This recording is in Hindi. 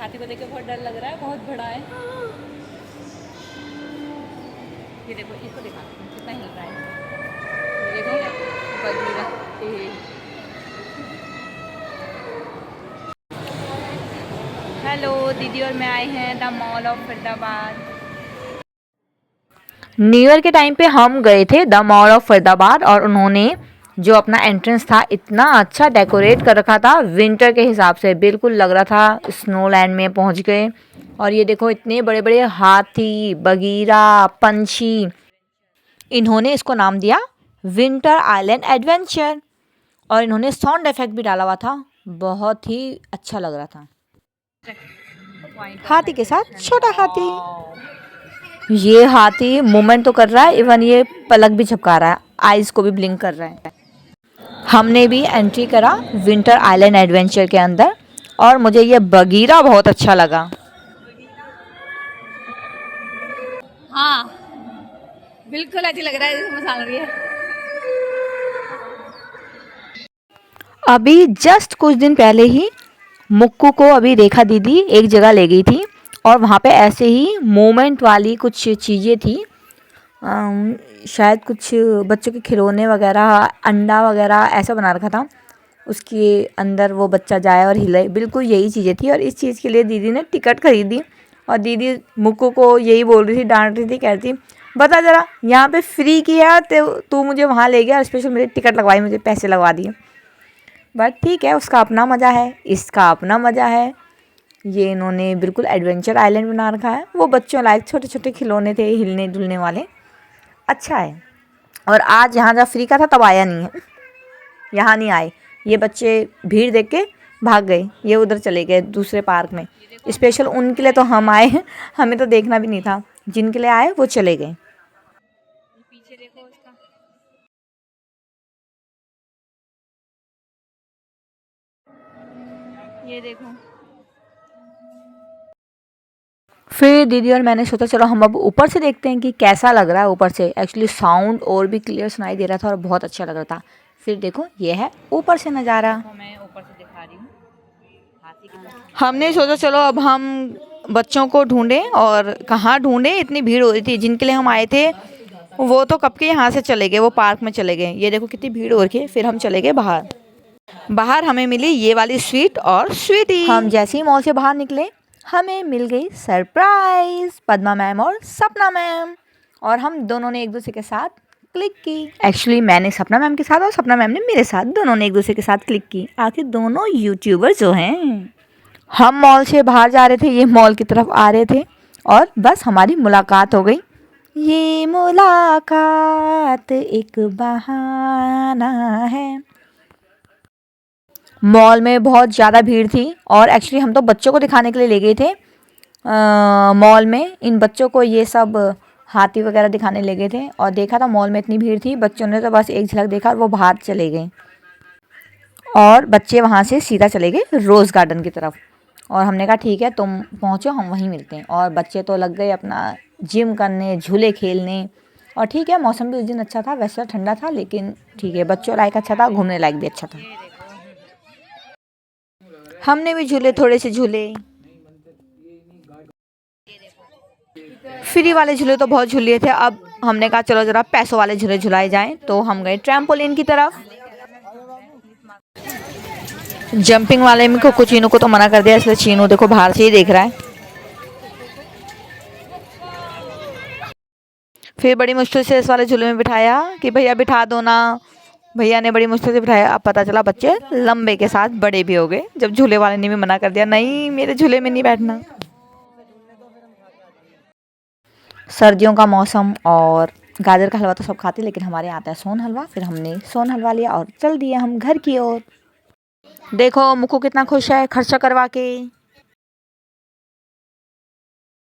हाथी को देख के बहुत डर लग रहा है, बहुत बड़ा है। ये देखो, इसको देखा कितना हिल रहा है। ये देखो बगीरा। हेलो, दीदी और मैं आए हैं the mall of Faridabad. New year के टाइम पे हम गए थे द मॉल ऑफ फरीदाबाद और उन्होंने जो अपना एंट्रेंस था इतना अच्छा डेकोरेट कर रखा था विंटर के हिसाब से, बिल्कुल लग रहा था स्नो लैंड में पहुंच गए। और ये देखो इतने बड़े बड़े हाथी, बगीरा, पंछी। इन्होंने इसको नाम दिया विंटर आइलैंड एडवेंचर और इन्होंने साउंड इफेक्ट भी डाला हुआ था, बहुत ही अच्छा लग रहा था। हाथी के साथ छोटा हाथी। ये हाथी मूवमेंट तो कर रहा है, इवन ये पलक भी झपका रहा है, आइज को भी ब्लिंक कर रहा है। हमने भी एंट्री करा विंटर आइलैंड एडवेंचर के अंदर और मुझे ये बगीरा बहुत अच्छा लगा। हाँ बिल्कुल ऐसी लग रहा है जैसे मसाला रही है। अभी जस्ट कुछ दिन पहले ही मुक्कू को अभी रेखा दीदी एक जगह ले गई थी और वहाँ पे ऐसे ही मोमेंट वाली कुछ चीज़ें थी, शायद कुछ बच्चों के खिलौने वगैरह, अंडा वगैरह ऐसा बना रखा था। उसके अंदर वो बच्चा जाए और हिले, बिल्कुल यही चीज़ें थी। और इस चीज़ के लिए दीदी ने टिकट खरीदी और दीदी मुक्कू को यही बोल रही थी, डांट रही थी, कहती बता ज़रा यहाँ पे फ्री की है तो तू मुझे वहाँ ले गया और स्पेशल मेरी टिकट लगवाई, मुझे पैसे लगवा दिए। बट ठीक है, उसका अपना मज़ा है, इसका अपना मज़ा है। ये इन्होंने बिल्कुल एडवेंचर आइलैंड बना रखा है, वो बच्चों लायक छोटे छोटे खिलौने थे हिलने डुलने वाले, अच्छा है। और आज यहाँ जब फ्री का था तब आया नहीं है, यहाँ नहीं आए ये बच्चे, भीड़ देख के भाग गए, ये उधर चले गए दूसरे पार्क में। स्पेशल उनके लिए तो हम आए हैं, हमें तो देखना भी नहीं था, जिनके लिए आए वो चले गए। पीछे देखो उसका। ये देखो। फिर दीदी और मैंने सोचा चलो हम अब ऊपर से देखते हैं कि कैसा लग रहा है ऊपर से। एक्चुअली साउंड और भी क्लियर सुनाई दे रहा था और बहुत अच्छा लग रहा था। फिर देखो ये है ऊपर से नज़ारा, मैं ऊपर से दिखा रही हूँ। हमने सोचा चलो अब हम बच्चों को ढूंढें, और कहाँ ढूंढें, इतनी भीड़ हो रही थी। जिनके लिए हम आए थे वो तो कब के यहाँ से चले गए, वो पार्क में चले गए। ये देखो कितनी भीड़ हो रही है। फिर हम चले गए बाहर। बाहर हमें मिली ये वाली स्वीट और स्वीटी। हम जैसे ही मॉल से बाहर निकले हमें मिल गई सरप्राइज, पद्मा मैम और सपना मैम, और हम दोनों ने एक दूसरे के साथ क्लिक की। एक्चुअली मैंने सपना मैम के साथ और सपना मैम ने मेरे साथ, दोनों ने एक दूसरे के साथ क्लिक की। आखिर दोनों यूट्यूबर जो हैं। हम मॉल से बाहर जा रहे थे, ये मॉल की तरफ आ रहे थे और बस हमारी मुलाकात हो गई। ये मुलाकात एक बहाना है। मॉल में बहुत ज़्यादा भीड़ थी और एक्चुअली हम तो बच्चों को दिखाने के लिए ले गए थे मॉल में। इन बच्चों को ये सब हाथी वगैरह दिखाने ले गए थे और देखा था मॉल में इतनी भीड़ थी, बच्चों ने तो बस एक झलक देखा और वो बाहर चले गए। और बच्चे वहाँ से सीधा चले गए रोज़ गार्डन की तरफ। और हमने कहा ठीक है तुम पहुँचो, हम वहीं मिलते हैं। और बच्चे तो लग गए अपना जिम करने, झूले खेलने। और ठीक है, मौसम भी उस दिन अच्छा था, वैसे ठंडा था लेकिन ठीक है, बच्चों लायक अच्छा था, घूमने लायक भी अच्छा था। हमने भी झूले, थोड़े से झूले। फ्री वाले झूले तो बहुत झूल लिए थे, अब हमने कहा चलो जरा पैसों वाले झूले झुलाए जाएं, तो हम गए ट्रैम्पोलिन की तरफ। जंपिंग वाले में को चीनू को तो मना कर दिया, इसलिए चीनू देखो बाहर से ही देख रहा है। फिर बड़ी मुश्किल से इस वाले झूले में बिठाया कि भैया बिठा दो ना। भैया ने बड़ी मुश्किल से बिठाया। अब पता चला बच्चे लंबे के साथ बड़े भी हो गए, जब झूले वाले ने भी मना कर दिया, नहीं मेरे झूले में नहीं बैठना। सर्दियों का मौसम और गाजर का हलवा तो सब खाते, लेकिन हमारे यहाँ आता है सोन हलवा। फिर हमने सोन हलवा लिया और चल दिए हम घर की ओर। देखो मुक्कू कितना खुश है खर्चा करवा के।